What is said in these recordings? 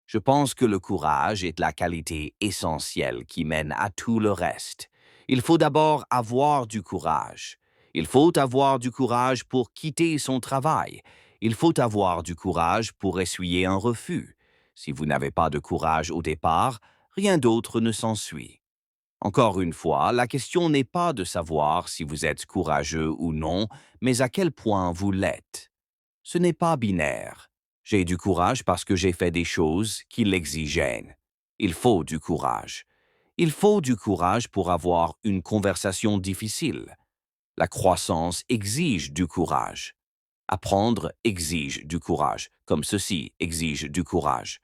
Je pense que le courage est la qualité essentielle qui mène à tout le reste. Il faut d'abord avoir du courage. Il faut avoir du courage pour quitter son travail. Il faut avoir du courage pour essuyer un refus. Si vous n'avez pas de courage au départ, rien d'autre ne s'ensuit. Encore une fois, la question n'est pas de savoir si vous êtes courageux ou non, mais à quel point vous l'êtes. Ce n'est pas binaire. J'ai du courage parce que j'ai fait des choses qui l'exigeaient. Il faut du courage. Il faut du courage pour avoir une conversation difficile. La croissance exige du courage. Apprendre exige du courage, comme ceci exige du courage.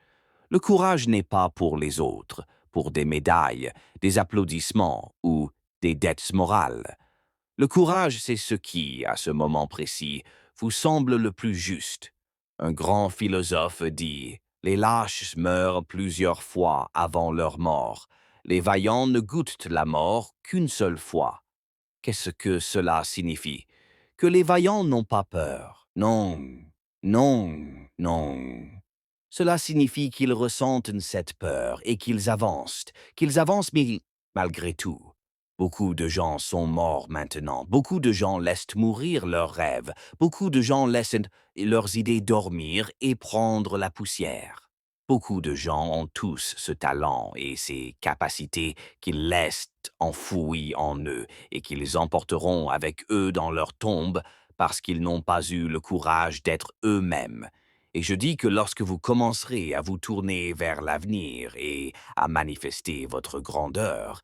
Le courage n'est pas pour les autres, pour des médailles, des applaudissements ou des dettes morales. Le courage, c'est ce qui, à ce moment précis, vous semble le plus juste. Un grand philosophe dit: les lâches meurent plusieurs fois avant leur mort. Les vaillants ne goûtent la mort qu'une seule fois. Qu'est-ce que cela signifie? Que les vaillants n'ont pas peur. Non, non, non. Cela signifie qu'ils ressentent cette peur et qu'ils avancent mais malgré tout. Beaucoup de gens sont morts maintenant, beaucoup de gens laissent mourir leurs rêves, beaucoup de gens laissent leurs idées dormir et prendre la poussière. Beaucoup de gens ont tous ce talent et ces capacités qu'ils laissent enfouies en eux et qu'ils emporteront avec eux dans leur tombe parce qu'ils n'ont pas eu le courage d'être eux-mêmes. Et je dis que lorsque vous commencerez à vous tourner vers l'avenir et à manifester votre grandeur,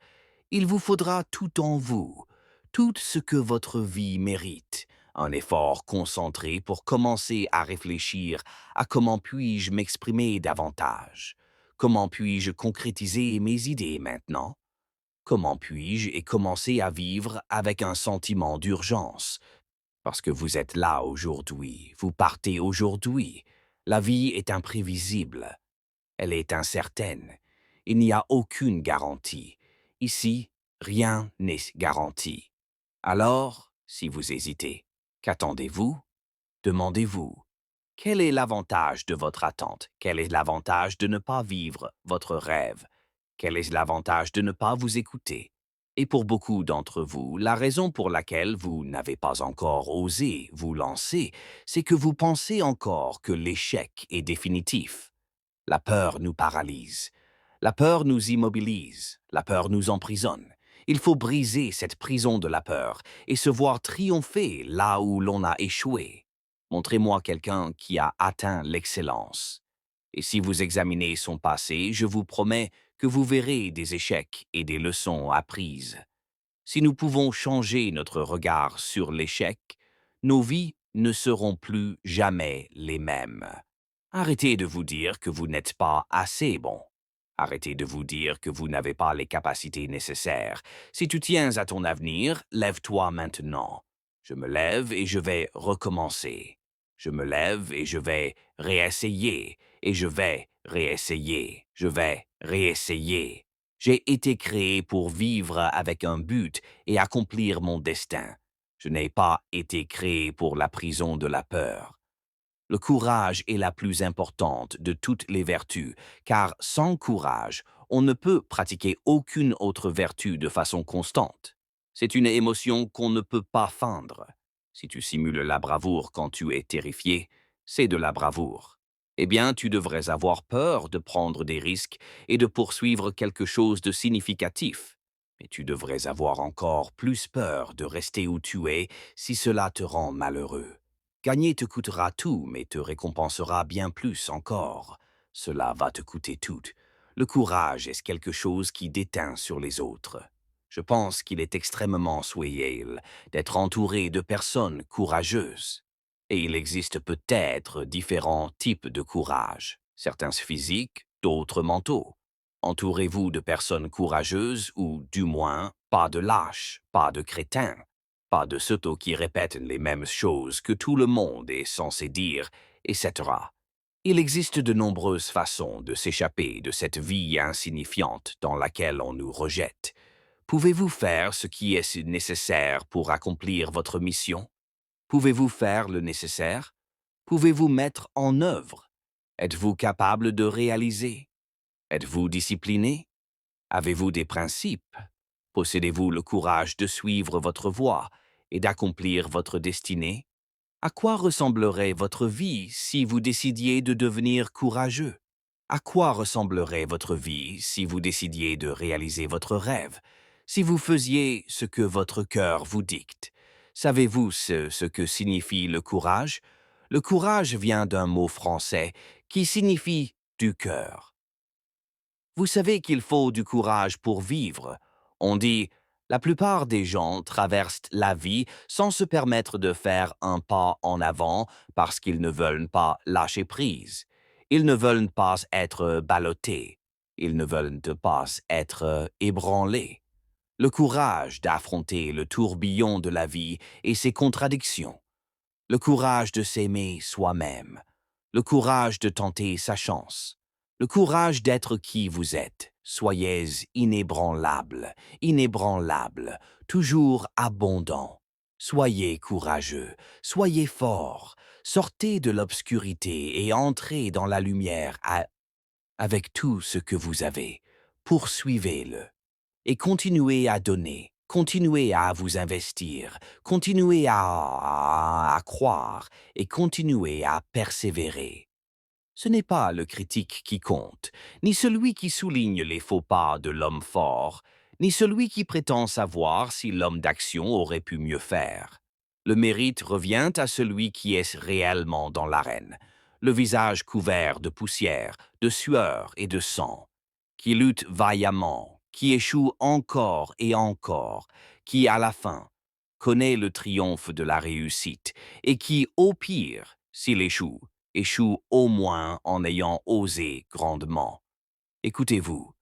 il vous faudra tout en vous, tout ce que votre vie mérite, un effort concentré pour commencer à réfléchir à comment puis-je m'exprimer davantage, comment puis-je concrétiser mes idées maintenant, comment puis-je et commencer à vivre avec un sentiment d'urgence, parce que vous êtes là aujourd'hui, vous partez aujourd'hui. La vie est imprévisible, elle est incertaine. Il n'y a aucune garantie. Ici, rien n'est garanti. Alors, si vous hésitez, qu'attendez-vous? Demandez-vous. Quel est l'avantage de votre attente? Quel est l'avantage de ne pas vivre votre rêve? Quel est l'avantage de ne pas vous écouter? Et pour beaucoup d'entre vous, la raison pour laquelle vous n'avez pas encore osé vous lancer, c'est que vous pensez encore que l'échec est définitif. La peur nous paralyse. La peur nous immobilise. La peur nous emprisonne. Il faut briser cette prison de la peur et se voir triompher là où l'on a échoué. Montrez-moi quelqu'un qui a atteint l'excellence. Et si vous examinez son passé, je vous promets que vous verrez des échecs et des leçons apprises. Si nous pouvons changer notre regard sur l'échec, nos vies ne seront plus jamais les mêmes. Arrêtez de vous dire que vous n'êtes pas assez bon. Arrêtez de vous dire que vous n'avez pas les capacités nécessaires. Si tu tiens à ton avenir, lève-toi maintenant. Je me lève et je vais recommencer. Je me lève et je vais réessayer. Et je vais réessayer. Je vais réessayer. J'ai été créé pour vivre avec un but et accomplir mon destin. Je n'ai pas été créé pour la prison de la peur. Le courage est la plus importante de toutes les vertus, car sans courage, on ne peut pratiquer aucune autre vertu de façon constante. C'est une émotion qu'on ne peut pas feindre. Si tu simules la bravoure quand tu es terrifié, c'est de la bravoure. Eh bien, tu devrais avoir peur de prendre des risques et de poursuivre quelque chose de significatif. Mais tu devrais avoir encore plus peur de rester où tu es si cela te rend malheureux. Gagner te coûtera tout, mais te récompensera bien plus encore. Cela va te coûter tout. Le courage est quelque chose qui déteint sur les autres. Je pense qu'il est extrêmement swayel d'être entouré de personnes courageuses. Et il existe peut-être différents types de courage, certains physiques, d'autres mentaux. Entourez-vous de personnes courageuses ou, du moins, pas de lâches, pas de crétins. Pas de ceux qui répètent les mêmes choses que tout le monde est censé dire, etc. Il existe de nombreuses façons de s'échapper de cette vie insignifiante dans laquelle on nous rejette. Pouvez-vous faire ce qui est nécessaire pour accomplir votre mission? Pouvez-vous faire le nécessaire? Pouvez-vous mettre en œuvre? Êtes-vous capable de réaliser? Êtes-vous discipliné? Avez-vous des principes? Possédez-vous le courage de suivre votre voie et d'accomplir votre destinée? À quoi ressemblerait votre vie si vous décidiez de devenir courageux? À quoi ressemblerait votre vie si vous décidiez de réaliser votre rêve, si vous faisiez ce que votre cœur vous dicte? Savez-vous ce que signifie le courage? Le courage vient d'un mot français qui signifie du cœur. Vous savez qu'il faut du courage pour vivre. On dit, la plupart des gens traversent la vie sans se permettre de faire un pas en avant parce qu'ils ne veulent pas lâcher prise. Ils ne veulent pas être ballottés. Ils ne veulent pas être ébranlés. Le courage d'affronter le tourbillon de la vie et ses contradictions. Le courage de s'aimer soi-même. Le courage de tenter sa chance. Le courage d'être qui vous êtes. Soyez inébranlable, inébranlable, toujours abondant. Soyez courageux, soyez fort. Sortez de l'obscurité et entrez dans la lumière avec tout ce que vous avez. Poursuivez-le et continuez à donner, continuez à vous investir, continuez à croire et continuez à persévérer. Ce n'est pas le critique qui compte, ni celui qui souligne les faux pas de l'homme fort, ni celui qui prétend savoir si l'homme d'action aurait pu mieux faire. Le mérite revient à celui qui est réellement dans l'arène, le visage couvert de poussière, de sueur et de sang, qui lutte vaillamment, qui échoue encore et encore, qui, à la fin, connaît le triomphe de la réussite et qui, au pire, s'il échoue au moins en ayant osé grandement. Écoutez-vous,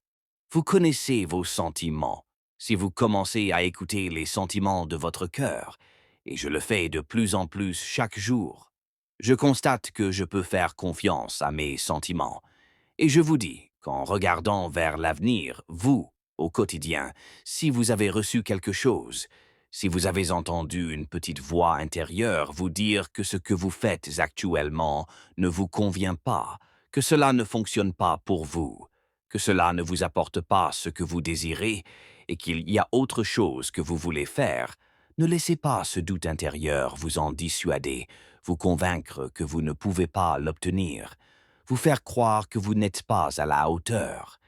vous connaissez vos sentiments. Si vous commencez à écouter les sentiments de votre cœur, et je le fais de plus en plus chaque jour, je constate que je peux faire confiance à mes sentiments. Et je vous dis qu'en regardant vers l'avenir, vous, au quotidien, si vous avez reçu quelque chose, si vous avez entendu une petite voix intérieure vous dire que ce que vous faites actuellement ne vous convient pas, que cela ne fonctionne pas pour vous, que cela ne vous apporte pas ce que vous désirez et qu'il y a autre chose que vous voulez faire, ne laissez pas ce doute intérieur vous en dissuader, vous convaincre que vous ne pouvez pas l'obtenir, vous faire croire que vous n'êtes pas à la hauteur.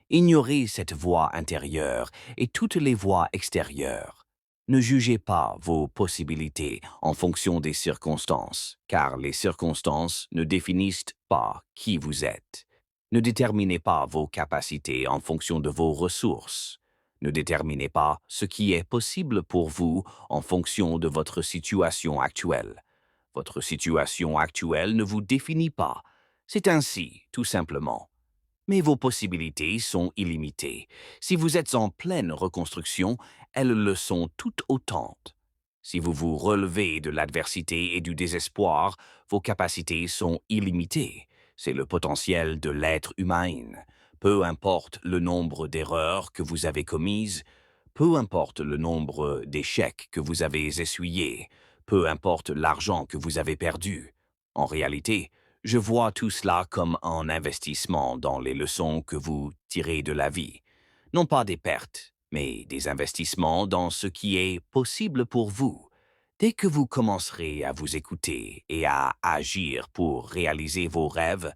Ignorez cette voix intérieure et toutes les voix extérieures. Ne jugez pas vos possibilités en fonction des circonstances, car les circonstances ne définissent pas qui vous êtes. Ne déterminez pas vos capacités en fonction de vos ressources. Ne déterminez pas ce qui est possible pour vous en fonction de votre situation actuelle. Votre situation actuelle ne vous définit pas. C'est ainsi, tout simplement. Mais vos possibilités sont illimitées. Si vous êtes en pleine reconstruction, elles le sont tout autant. Si vous vous relevez de l'adversité et du désespoir, vos capacités sont illimitées. C'est le potentiel de l'être humain. Peu importe le nombre d'erreurs que vous avez commises, peu importe le nombre d'échecs que vous avez essuyés, peu importe l'argent que vous avez perdu. En réalité, je vois tout cela comme un investissement dans les leçons que vous tirez de la vie. Non pas des pertes, mais des investissements dans ce qui est possible pour vous. Dès que vous commencerez à vous écouter et à agir pour réaliser vos rêves,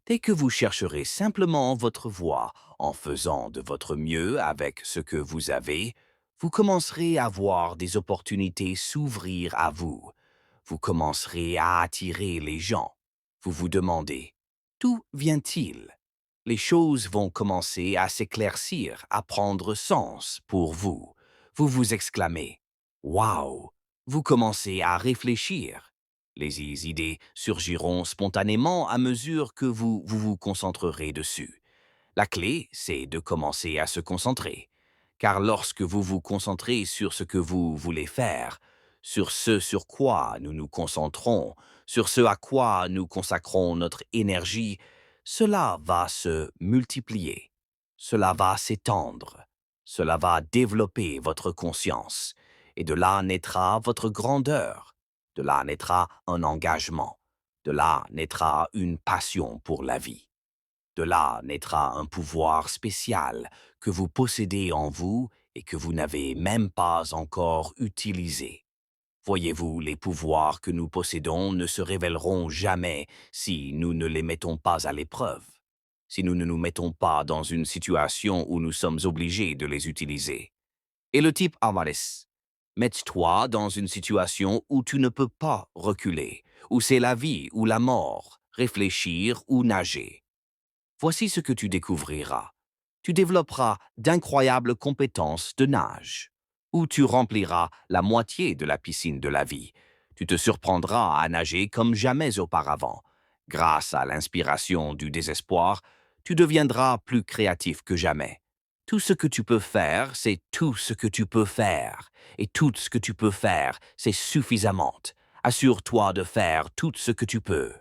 dès que vous chercherez simplement votre voie en faisant de votre mieux avec ce que vous avez, vous commencerez à voir des opportunités s'ouvrir à vous. Vous commencerez à attirer les gens. Vous vous demandez, d'où vient-il? Les choses vont commencer à s'éclaircir, à prendre sens pour vous. Vous vous exclamez, waouh! Vous commencez à réfléchir. Les idées surgiront spontanément à mesure que vous concentrerez dessus. La clé, c'est de commencer à se concentrer. Car lorsque vous vous concentrez sur ce que vous voulez faire, sur ce sur quoi nous nous concentrons, sur ce à quoi nous consacrons notre énergie, cela va se multiplier, cela va s'étendre, cela va développer votre conscience, et de là naîtra votre grandeur, de là naîtra un engagement. De là naîtra une passion pour la vie. De là naîtra un pouvoir spécial que vous possédez en vous et que vous n'avez même pas encore utilisé. Voyez-vous, les pouvoirs que nous possédons ne se révéleront jamais si nous ne les mettons pas à l'épreuve, si nous ne nous mettons pas dans une situation où nous sommes obligés de les utiliser. Et le type Avaris, mets-toi dans une situation où tu ne peux pas reculer, où c'est la vie ou la mort, réfléchir ou nager. Voici ce que tu découvriras. Tu développeras d'incroyables compétences de nage, ou tu rempliras la moitié de la piscine de la vie. Tu te surprendras à nager comme jamais auparavant. Grâce à l'inspiration du désespoir, tu deviendras plus créatif que jamais. Tout ce que tu peux faire, c'est tout ce que tu peux faire. Et tout ce que tu peux faire, c'est suffisamment. Assure-toi de faire tout ce que tu peux.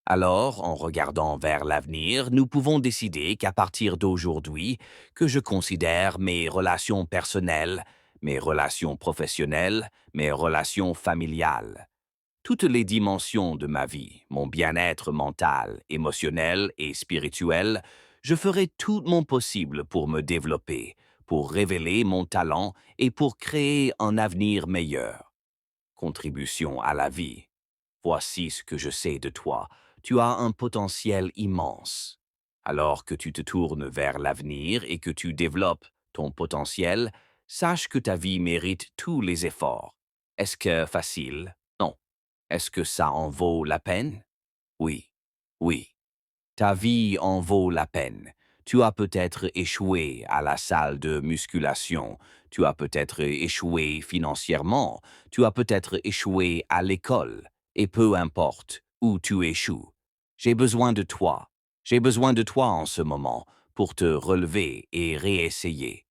Alors, en regardant vers l'avenir, nous pouvons décider qu'à partir d'aujourd'hui, que je considère mes relations personnelles, mes relations professionnelles, mes relations familiales, toutes les dimensions de ma vie, mon bien-être mental, émotionnel et spirituel, je ferai tout mon possible pour me développer, pour révéler mon talent et pour créer un avenir meilleur. Contribution à la vie. Voici ce que je sais de toi. Tu as un potentiel immense. Alors que tu te tournes vers l'avenir et que tu développes ton potentiel, sache que ta vie mérite tous les efforts. Est-ce que facile? Non. Est-ce que ça en vaut la peine? Oui. Oui. Ta vie en vaut la peine. Tu as peut-être échoué à la salle de musculation, tu as peut-être échoué financièrement, tu as peut-être échoué à l'école, et peu importe où tu échoues. J'ai besoin de toi. J'ai besoin de toi en ce moment pour te relever et réessayer.